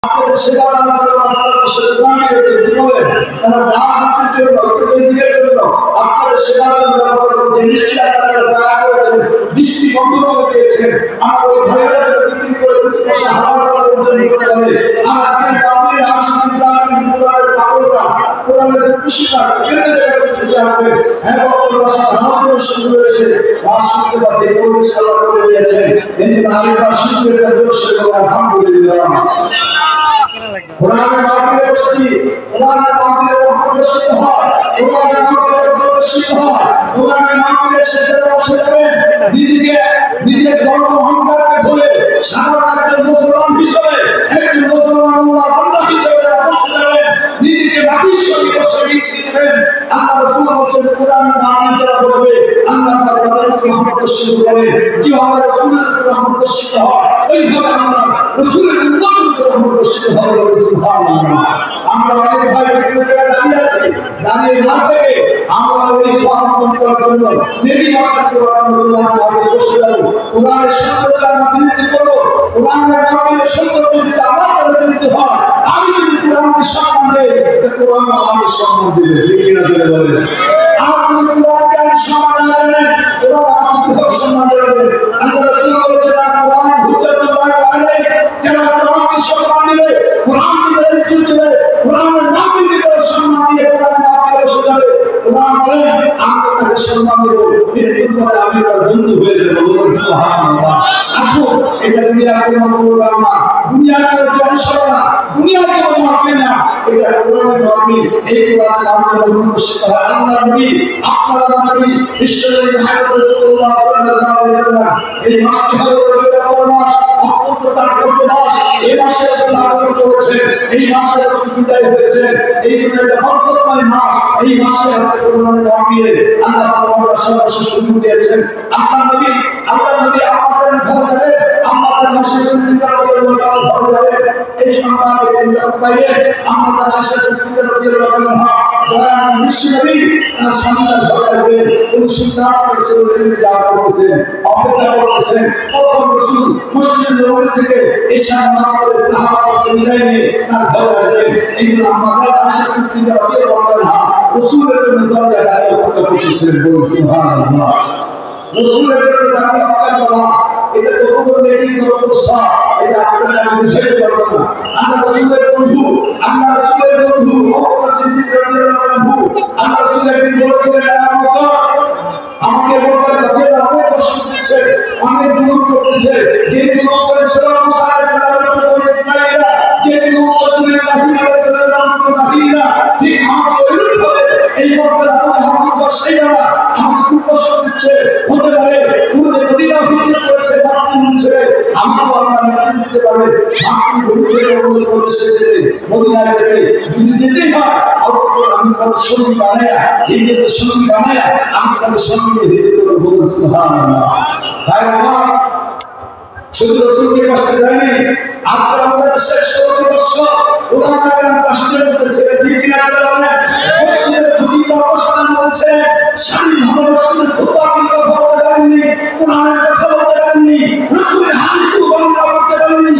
সেবা দান করে রাস্তার পাশে দোকান দিয়েছে কি বলে তারা ডাক দিতে রক্ত বেজিকের জন্য আপনাদের সেবা দান ব্যবস্থা করছে বৃষ্টি আপনারা দয়া করেছেন বৃষ্টি বন্ধ করে দিয়েছেন আমার ওই ভাইদের বিক্রি করে দুটো পয়সা হাওয়া করার জন্য করতে পারে আর আজকে কাউকে আশীর্বাদ দান কোরআনের পাগলরা কোরআনের খুশিটা কেন্দ্রে রেখে ছুটে আসবে হ্যাঁ বক্তব্য সাধারণ শুরু হয়েছে রাষ্ট্রপতি বাদে পরিচালনা করে দিয়েছেন কিন্তু আরেকবার শিক্ষকের দর্শক আলহামদুলিল্লাহ কোরআনের মাহফিলে বসছি কোরআনের মাহফিলে বক্তব্য হয় কোরআনের মাহফিলে বক্তব্য হয় কোরআনের মাহফিলে শেষে বসে যাবেন নিজের গর্ব অহংকারকে ভুলে সাধারণ একজন মুসলমান হিসেবে একজন মুসলমান আল্লাহ বান্দা হিসেবে বসে যাবেন নিজেকে মাটির সঙ্গে বসে গিয়ে দিবেন আল্লাহ রাসূল বলেছেন কোরআনের মাহফিলে যারা বসবে আল্লাহ তাআলা রহমত বর্ষিত করেন কিভাবে রাসূলের রহমত বর্ষিত হয় ওইভাবে আল্লাহ রাসূলের উম্মতের রহমত বর্ষিত হবে সুবহানাল্লাহ আমরা অনেক ভাই বিক্রিতে দাঁড়িয়ে আছি দাঁড়িয়ে না থেকে আমরা ওই সমাপন করার জন্য নেকি মাত্র করার জন্য আমরা বসে যাব কোরআনের সৌন্দর্য আমরা বৃদ্ধি করব কোরআনের মাহফিলের সৌন্দর্য যদি আমার কাছে বৃদ্ধি হয় আমি যদি কোরআনকে সম্মান দেই তাহলে কোরআন আমাকে সম্মান দিবে ঠিক কিনা বলে বলেন আপনি কোরআনকে আমি সম্মান না দেন কোরআন আমাকে সম্মান দেবে আল্লাহ রাসূল বলেছেন কোরআন হুজ্জাতুল্লাহ আলাইহি যারা কোরআনকে সম্মান দিবে কোরআনকে দায়িত্ব দিবে কোরআনের মাহফিলকে তারা সম্মান দিয়ে কোরআনের মাহফিলে বসে যাবে কোরআন বলে আমি তাকে সম্মান দেব এর পরে আমি তার বন্ধু হয়ে যাব সুবহানাল্লাহ আসুন এটা দুনিয়ার কোনো প্রোগ্রাম না দুনিয়ার কোনো জনসভা না দুনিয়ার কোনো মাহফিল না এটা কোরআনের মাহফিল এই কোরআনের মাহফিলে অনুষ্ঠিত হয় আল্লাহ নবী আপনার নবী ঈশ্বরের মুহাম্মদ রাসূলুল্লাহ সাল্লাল্লাহু আলাইহি ওয়াসাল্লাম এই মাসটি হলো রবিউল আউয়াল মাস অত্যন্ত তাৎপর্য মাস এই মাসে রাসূল আগমন করেছেন এই মাসে রাসূল বিদায় হয়েছেন এই দিনের বরকতময় মাস এই মাসে আজকে কোরআনের মাহফিলে আল্লাহ তাআলা সর্বশেষ শুরু দিয়েছেন আল্লাহ নবী আমাদের ঘর যাবে আমাদের মাসে সুন্দর করে ঘর যাবে এই সম্মানে কেন্দ্র পাইলে আমাদের মাসে সুন্দর করে দয়ান বিশ্বনবী তার সন্তান ঘর যাবে এবং সুন্দর রাসূলের ইন্তজার করতেছেন অপেক্ষা করতেছেন প্রথম রাসূল মসজিদ নববী থেকে ঈশা নামাজের সাহাবাকে বিদায় নিয়ে তার ঘর যাবে এইগুলো আমাদের মাসে সুন্দর করে রাসূলের জন্য দরজা দাঁড়িয়ে অপেক্ষা করতেছেন বলুন সুবহানাল্লাহ রাসূলের জন্য দাঁড়িয়ে অপেক্ষা করা এটা কত বড় নেকি কত সব এটা আপনারা বুঝাইতে পারবো না আল্লাহ রাসূলের বন্ধু আল্লাহ রাসূলের বন্ধু আবু বকর সিদ্দিক রাদিয়াল্লাহু আনহু আল্লাহ রাসূল একদিন বলেছিলেন আমাকে বলবার কাছে অনেক কষ্ট দিচ্ছে অনেক দুঃখ করতেছে যে দুঃখ করেছিল মুসা আলাইহিস সালামের উপর ইসমাঈলা যে দুঃখ করেছিল ইব্রাহিম আলাইহিস সালামের উপর মাহিলা ঠিক আমাকে ওইরকম ভাবে এই বকর আবু বকর আমাকে খুব কষ্ট দিচ্ছে হতে পারে পূর্বে মদিনা হিজরত করেছে মাক্কি ছেড়ে আমাকে আল্লাহ নির্দেশ দিতে পারে মাক্কি ছেড়ে অন্য প্রদেশে যেতে মদিনা যেতে যদি যেতেই হয় আমি কোনো সঙ্গী বানায়া হিজরতের সঙ্গী বানায়া আমি কোনো সঙ্গী হিজরত করব সুবহানাল্লাহ ভাই আমার শুধু রাসূলকে কষ্ট দেয়নি আজকে বাংলাদেশের 16 বছর ওলামা কেরাম কষ্টের মধ্যে ছেড়ে ঠিক কিনা বলেন মসজিদের খতিব অবস্থান করেছে স্বাধীনভাবে মসজিদের খুতবাকে কথা বলতে পারেননি কোরআনের কথা বলতে পারেননি রাসূলের হাদিস কুরবান করতে পারেননি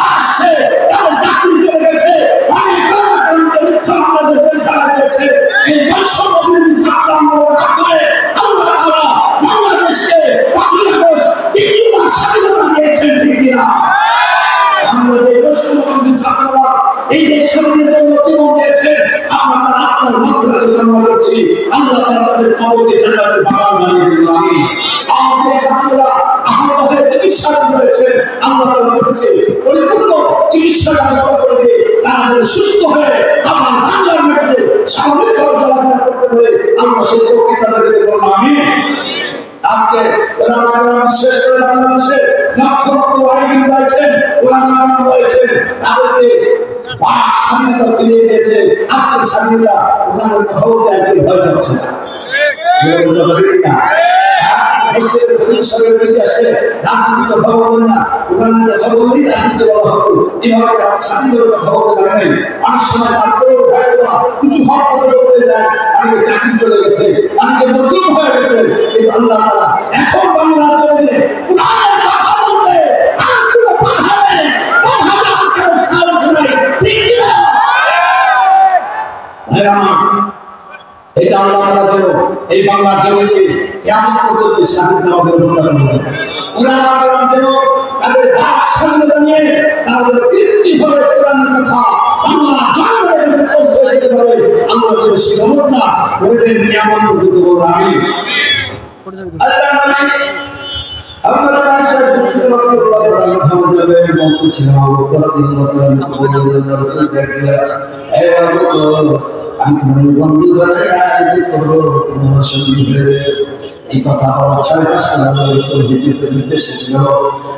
আসছে তার চাকরি চলে গেছে অনেক কর্মকাণ্ডে মিথ্যা মামলাতে জেল খাটা দিয়েছে এই বৈষম্য বিরোধী ছাত্র আন্দোলন করে আল্লাহ তাআলা বাংলাদেশকে 5 আগস্ট দ্বিতীয়বার স্বাধীনতা দিয়েছেন ঠিক কিনা আমাদের বৈষম্য বিরোধী ছাত্ররা এই দেশ স্বাধীনের জন্য জীবন দিয়েছে আমরা তার আত্মার মাধ্যমে কামনা করছি আল্লাহ তাআলা তাদের কবরকে জান্নাতের বাগান বানিয়ে দিন আমিন আমাদের ছাত্ররা আমাদের চিকিৎসা করেছে আল্লাহ তাআলা তাদেরকে পরিপূর্ণ চিকিৎসা ব্যবস্থা করে দিয়ে তারা সুস্থ হয়ে আমার বাংলার মাটিতে স্বাভাবিক চলাফেরা করতে পারে আমরা সেই তৌফিক তাদেরকে দেব আমিন আজকে ওলামা কেরাম বিশেষ করে বাংলাদেশে লক্ষ লক্ষ আইন রয়েছেন ওলামা কেরাম রয়েছেন তাদেরকে স্বাধীনতা ফিরিয়ে দিয়েছে আজকের স্বাধীনতা ওনাদের কথা বলতে একদিন ভয় পাচ্ছে না মসজিদের খতিব সাহেবের ইতিহাসে রাজনীতি কথা বলবেন না ওনাদের কথা বললেই রাজনীতি বলা হতো এভাবে তারা স্বাধীনতার কথা বলতে পারে নাই অনেক সময় তারপরেও ভয় পাওয়া কিছু হক কথা বলতে যায় অনেকে চাকরি চলে গেছে অনেকে মজলুম হয়ে গেছে এই আল্লাহ তাআলা এখন বাংলার জমিনে কোরআনের কথা বলতে আর কোনো বাধা নেই বাধা কেউ সাহস নাই এটা আল্লাহ তাআলা যেন এই বাংলার জমিকে কিয়ামত পর্যন্ত শান্তি আমাদের ব্যবস্থা করে দেন। উলামাদের যেন তাদের বাক স্বাধীনতা নিয়ে তাদের তৃপ্তি ভরে কোরআনের কথা বাংলা জনগণের কাছে পৌঁছে দিতে পারে। আল্লাহ যেন সেই ব্যবস্থা করে দেন কিয়ামত পর্যন্ত। বলুন আমিন। আল্লাহ নবী আমাদের আয়েশা সিদ্দিকা রাদিয়াল্লাহু তাআলা আমাদের বলতেছিলেন আবু বকর রাদিয়াল্লাহু তাআলা বললেন রাসূল দেখলে হে আবু বকর আমি তোমার বন্ধু বানাই করব তুমি আমার সঙ্গী হয়ে। এই কথা বলার 6 মাস আল্লাহ রাসূল হিজরতের নির্দেশ ছিল।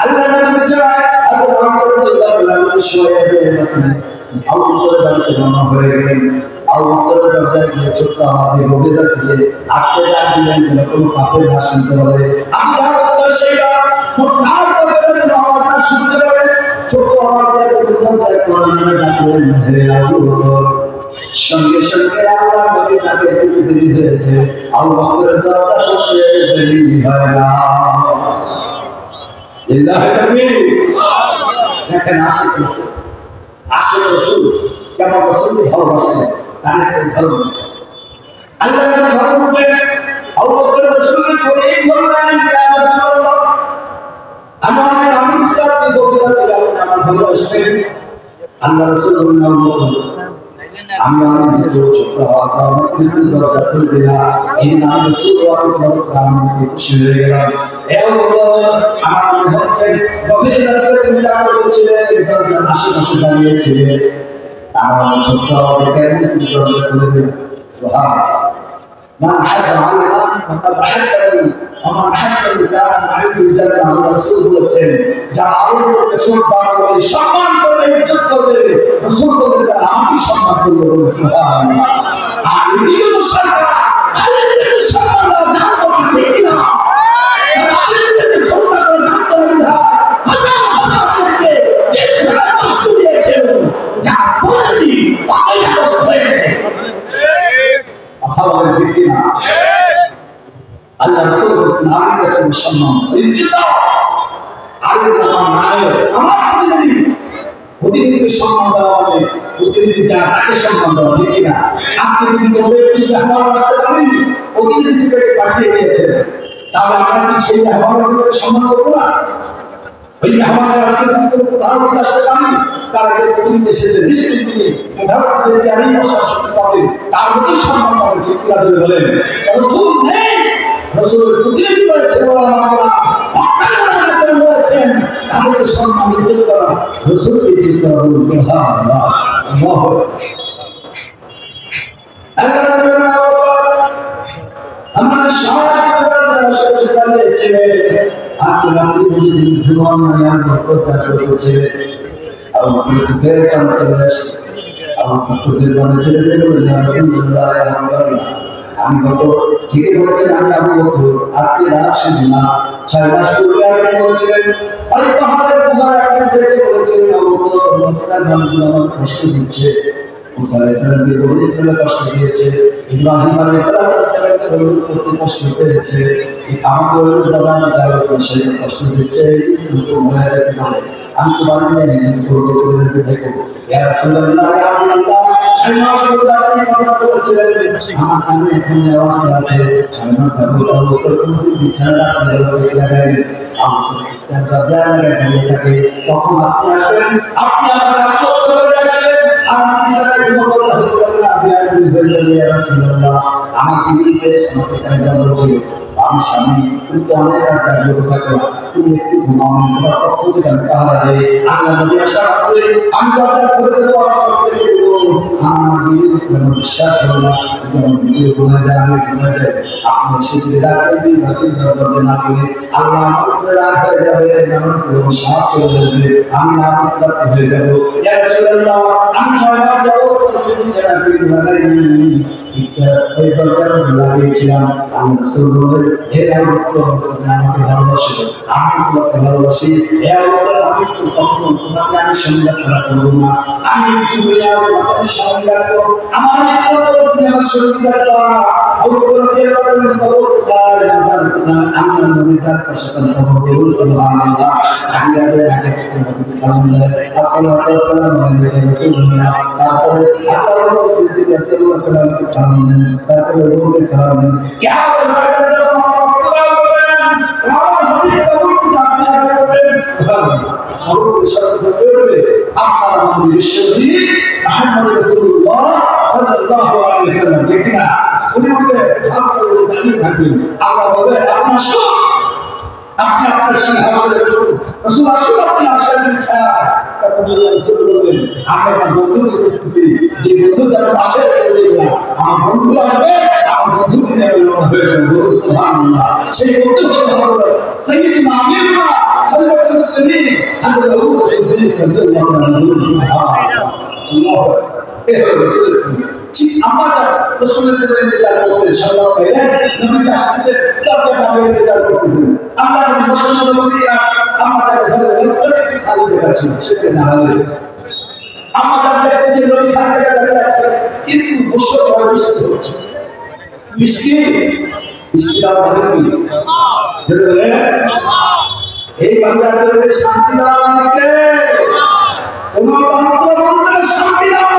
আল্লাহ নবী চায় আবু বকর রাদিয়াল্লাহু তাআলা শোয়ে গেলেন। আবু বকর বাড়িতে রওনা হয়ে গেলেন। আবু বকর দরজায় গিয়ে ছোট্ট আমাদের রবিরা থেকে আস্তে ডাক দিলেন যেন কোনো কাফের না শুনতে পারে। আমি আবু বকর সেইটা কোথায় কাফের আওয়াজ শুনতে পারে। ছোট্ট আওয়াজে দরজায় কোরআনে ডাকলেন হে আবু বকর। সঙ্গে সঙ্গে আল্লাহ নবীর ডাকে দিতে দেরি হয়েছে। আবু বকরের দরজা খুলতে দেরি হয় না। লিল্লাহি তাকবীর। দেখেন আশিক রাসূল কেমন রাসূলকে ভালোবাসেন তাদের ধর্ম। আল্লাহ নবী ঘরে ঢুকলেন। আবু বকর রাসূলকে ধরেই ধরলেন ইয়া রাসূলুল্লাহ আমি অনেক আনন্দিত আপনি বলতে পারেন আমার ভালোবাসেন। আল্লাহ রাসূল বললেন আবু বকর আমি অনেক ছোট হওয়া আমাকে দরজা খুলে দিলা এই নাম রাসূল আমি খুশি হয়ে গেলাম। আমার মনে হচ্ছে গভীর রাতে তুমি যা করেছিলে দরজার আশেপাশে দাঁড়িয়েছিলে আমার ছোট দেখে তুমি দরজা খুলে দিলে। সুবহানাল্লাহ। মান আহাব্বা আল্লাহ ফাকাদ আহাব্বানি ওয়া মান আহাব্বানি কানা মা'আহুল জান্নাহ। আল্লাহ রাসূল বলেছেন যারা আল্লাহকে শ্রদ্ধা করবে সম্মান করবে ইজ্জত করবে রাসূল বলেন তারা আমাকে সম্মান করবে। বলে সুবহানাল্লাহ। আর এদিকে তো সরকার আলেমদের সম্মান দাও জানতো না ঠিক না। আলেমদের শ্রদ্ধা করে জানতো না হাজার হাজার লোককে যে সময় বাস্তু দিয়েছেন যা বলেনি পাঁচই আগস্ট হয়েছে। কথা বলে ঠিক না। আল্লাহ রাসূল বলেছেন আমি তাকে সম্মান ইজ্জত দাও। আলেম আমার নায়ক আমার প্রতিনিধি। প্রতিনিধিকে সম্মান দেওয়া মানে প্রতিনিধি যা তাকে সম্মান দেওয়া ঠিক না। আপনি যদি কোনো ব্যক্তিকে আমার রাস্তায় পারেননি প্রতিনিধিকে পাঠিয়ে দিয়েছেন তাহলে আপনার কি সেই মেহমানকে সম্মান করবো না? ওই মেহমানের রাস্তায় প্রধানমন্ত্রী আসতে পারেনি তার আগে প্রতিনিধি এসেছে নিশ্চিত তিনি প্রধানমন্ত্রীর চেয়ারেই বসার সুযোগ পাবেন তার প্রতি সম্মান পাবেন। ঠিক কিনা ধরে বলেন রাসূল নেই রাসূলের প্রতিনিধি রয়েছে বলেছেন তাদেরকে সম্মান দিতে করা রাসূলকে দিতে হবে। সুবহানাল্লাহ। আল্লাহু আমাদের সমাজের সাথে চালিয়েছে আজকে রাতে প্রতিদিন জীবন নাম করতে করছে আর মুখের কান চলে আসে আর চোখের কানে ছেড়ে বলে রাসূলুল্লাহ আলহামদুলিল্লাহ আমি কত ঠিকই বলেছেন। আমি আবু বকর আজকে রাত শুনি না 6 মাস পূর্বে আপনি বলেছিলেন ওই পাহাড়ের গুহায় আপনি দেখে বলেছিলেন আবু বকর মক্কার মানুষগুলো আমাকে কষ্ট দিচ্ছে। মুসা আলাইহিস সালামকে বলে ইসরায়েল কষ্ট দিয়েছে। ইব্রাহিম আলাইহিস সালামকে বলে কষ্ট পেয়েছে। আমাকে ওই জবান দাও সে কষ্ট দিচ্ছে কিন্তু হয়ে যেতে পারে আমি তো বাড়ি নেই করবো করে দেখো ইয়া রাসূলুল্লাহ ইয়া আল্লাহ 6 মাস পূর্বে আপনি কথা বলেছিলেন আমার কানে এখন আওয়াজ আছে 6 মাস ধরে কোনদিন বিছানা রাখতে লাগাইনি আমাকে দরজা লাগাই থাকে তখন আপনি আসবেন আপনি আমাকে আত্মক করে রাখবেন আমি বিছানায় ঘুমাবো হতে পারে না আমি আজ হয়ে যাবে ইয়া রাসূলুল্লাহ আমার বিবিকে আমাকে তাই বলেছিল আমি স্বামী কিন্তু অনেক কাজে থাকো তুমি একটু ঘুমাও তোমার পক্ষ থেকে আমি পাহারা দেই। আল্লাহ নবী আশা করে আমি দরজা খুলে দেবো আমার বিবি কোনো বিশ্বাস হলো না যখন বিবি ঘুমে যায় আমি ঘুমে যাই আপনি সেদিকে রাখবেন রাতের দরজা না করে আল্লাহ আমার উপরে রাগ হয়ে যাবে আমার কোনো সাপ চলে যাবে আমি না করতে হয়ে যাবো। ইয়া রাসূলুল্লাহ আমি 6 মাস যাবো ছেড়ে আপনি লাগাইনি ওই দরজার লাগিয়েছিলাম। আমি রাসূল বলে হে আবু বকর আমাকে ভালোবাসো আমি তোমাকে ভালোবাসি হে আবু বকর আমি কখনো তোমাকে আমি সঙ্গ ছাড়া করবো না আমি দুনিয়ার তোমাকে সঙ্গ রাখবো আমার মৃত্যু তুমি আমার সঙ্গী রাখবা। বকর রাদিয়াল্লাহু আনহু কবর তার মাজার আল্লাহর নবীর তার পাশে কবর সুবহানাল্লাহ আগে আগে নবী সালাম দেয় আসসালাতু ওয়াসসালামু আলাইকা রাসূলুল্লাহ তারপরে আল্লাহর নবী সিদ্দিক রাদিয়াল্লাহু তাআলা সালাম দেন তারপরে নবী সালাম দেন কিয়ামতের ময়দানে যখন আল্লাহ বলবেন আমার হাবিব কবর কি আপনি আগে করবেন সুবহানাল্লাহ কবর সাথে করবে আপনার আমাদের বিশ্বনবী মুহাম্মদ রাসূলুল্লাহ সাল্লাল্লাহু আলাইহি ওয়াসাল্লাম ঠিক না উনি বলে আপনার দাঁড়িয়ে থাকবেন আল্লাহ বলে আপনার সব আপনি আপনার সিংহাসনে বসুন রাসূল আসলে আপনি আশীর্বাদ দিচ্ছেন তখন রাসূল বললেন আমি আমার বন্ধুকে বলতেছি যে বন্ধু যারা পাশে রইল আমার বন্ধু আসবে আমার বন্ধু নিয়ে হবে বলুন সুবহানাল্লাহ সেই বন্ধু কথা হলো সাইয়্যিদুনা আমিরুনা খলিফাতুল মুসলিমিন হযরত আবু বকর সিদ্দিক রাদিয়াল্লাহু আনহু সুবহানাল্লাহ আল্লাহু আকবার আমরা রাসূলের ইন্তেজার করতে সাল্লাল্লাহু আলাইহি নবী আসছে তারপরে আমরা ইন্তেজার করতেছি আমরা মুসলমান নবীরা আমাদের ঘরে রেস্টুরেন্ট খালি দেখাচ্ছি সেটা না হলে আমাদের দেখতেছি নবী খালি দাঁড়িয়ে আছে কিন্তু মুশরিক বড় বিশ্বাস হচ্ছে মিষ্টিটা ভালো কি যেটা বলে এই বাংলাদেশে শান্তি দেওয়া মানে কে কোন মন্ত্রের শান্তি দেওয়া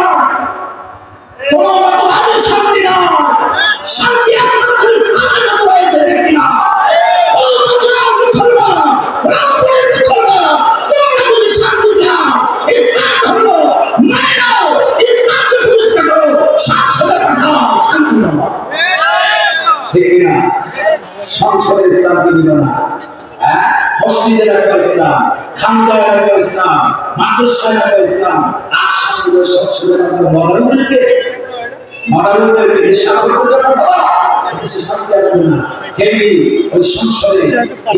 শান্তি আমাদের ইসলামের মতো হয়েছে দেখি না শান্তি চাও ইসলাম হলো মানো ইসলামকে প্রতিষ্ঠা করো সংসদে পাঠাও শান্তি নাও ঠিক না সংসদে ইসলামকে দিল না মসজিদে রাখা ইসলাম খানকায় রাখা ইসলাম মাদ্রাসায় রাখা ইসলাম আর সামনে সংসদে রাখা মরালুদেরকে হিসাব করতে পারবো দেশে শান্তি আসবে না কেবি ওই সংসদে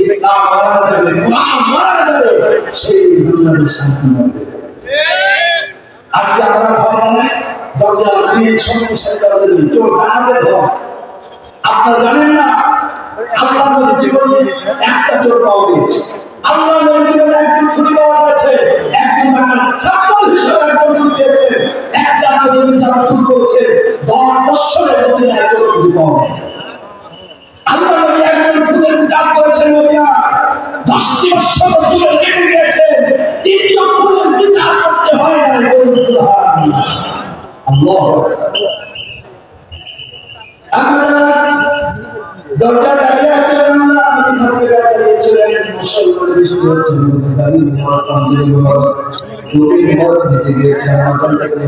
ইসলাম মারা যাবে কোরআন মারা যাবে সেই বাংলাদেশ শান্তি পাবে আজকে আমরা ঘর বানাই দরজা দিয়ে শক্তিশালী দরজা দিয়ে চোর বানাবে ঘর আপনারা জানেন না আল্লাহ নবীর জীবনে একটা চোর পাওয়া গেছে আল্লাহ নবীর জীবনে একজন চুরি পাওয়া গেছে একজন টাকা ছাপ্পল হিসেবে একজন দিয়েছে একটা চোর বিচার শুরু করেছে 10 বছরের মধ্যে একজন চুরি পাওয়া গেছে আল্লাহ নবী একজন খুনের বিচার করেছেন মদিনা 10টি বছর রাসূলের কেটে গিয়েছে দ্বিতীয় খুনের বিচার করতে হয় না বলুন সুবহানাল্লাহ আল্লাহু আকবার আমাদের দরজা দাঁড়িয়ে আছে আল্লাহ নবী হাতে দাঁড়িয়েছিলেন মুসলমানদের বেশি হচ্ছে দাঁড়িয়ে মোবারক দিয়ে মোবারক দুই মোবারক দিতে গিয়েছে আমাদের থেকে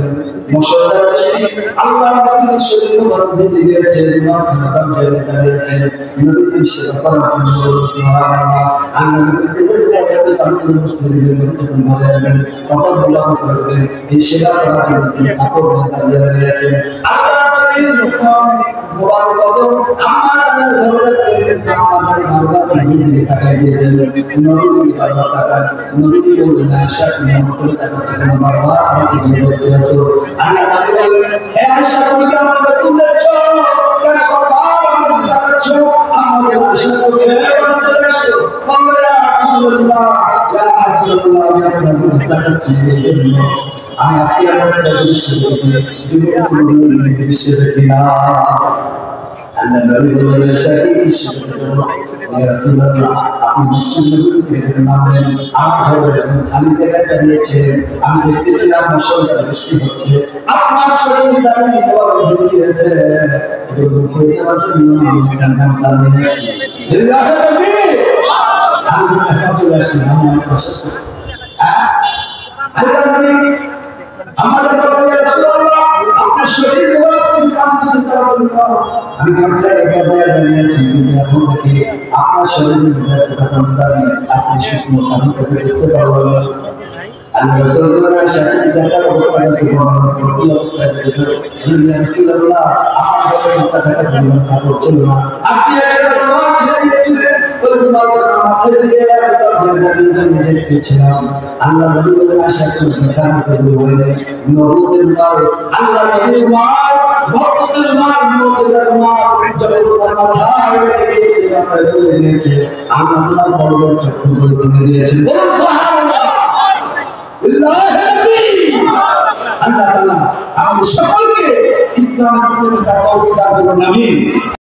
মুসলমানদের বেশি আল্লাহ নবী শরীর মোবারক দিতে গিয়েছে ইমাম খানাদান জেলে দাঁড়িয়েছে নবীর সেবা করার জন্য সুবহানাল্লাহ আল্লাহ নবীর কাছে কারণ মুসলিমদের মধ্যে মজা নেই তখন বলা করবে এই সেবা করার জন্য কাপড় দাঁড়িয়ে দাঁড়িয়েছে আল্লাহ মোবারক কদম আমাদের ধরে আমাদের বারবার নবীর তাকায় দিয়েছেন নবীর বারবার তাকান নবীর বলেন আয়েশা তুমি আমাকে তাকাতে বারবার আমাকে বলতে আসো আল্লাহ নবী বলেন হে আয়েশা তুমি কি আমাকে তুলেছ কেন বারবার আমাকে তাকাচ্ছ আমাদের আয়েশা তুমি বলতে আসো বললে আলহামদুলিল্লাহ ইয়া আব্দুল্লাহ আমি আপনাকে তাকাচ্ছি এইজন্য আমি আজকে আপনাদের দৃষ্টি দেখি জীবনে দৃষ্টি দেখি না আল্লাহ নবী বলেন শাহীদ ইয়া রাসূলুল্লাহ আপনি নিশ্চয়ই নামলেন আমার ঘরে যখন খালি জায়গায় দাঁড়িয়েছিলেন আমি দেখতেছিলাম মুসলমান বৃষ্টি হচ্ছে আপনার শরীরে দাঁড়িয়ে বলা হয়েছে এগুলো কইতে পারছেন না আমি কান্না চালিয়ে আল্লাহ নবী আমি টাকা চলে আসি আমি প্রসেস করছি আল্লাহ নবী আমাদের কথা রাসূলুল্লাহ আপনার শরীর মোবারক কাম করতে পারবেন আমি কাছে গাজায় দাঁড়িয়েছি কিন্তু এখন দেখি আপনার শরীরের ভিতরে কতটা আপনি শুকনো কাম করতে বুঝতে পারবেন আল্লাহ রাসূলুল্লাহ শাহী জাকার অবস্থায় বর্ণনা করেন এই অবস্থায় রাসূলুল্লাহ আমাদের মাথাটা পরিমাণ কাপড় ছিল না আপনি একটা রুমাল ছেড়ে দিয়েছিলেন ওই রুমালটা মাথায় দিয়ে তার গর্দানে দেখতেছিলাম আল্লাহ নবী বলেন আশা করি জাকার কবুল হয়ে নবুতের মাল আল্লাহ নবীর মাল ভক্তদের মাল নবুতের মাল যখন তার মাথায় লেগেছে মাথায় লেগেছে আল্লাহ বড় চক্ষু খুলে দিয়েছেন বলুন সুবহানাল্লাহ আল্লাহ নবী আল্লাহ তাআলা আমাদের সকলকে ইসলামের করে তার তৌফিক দান করুন আমিন।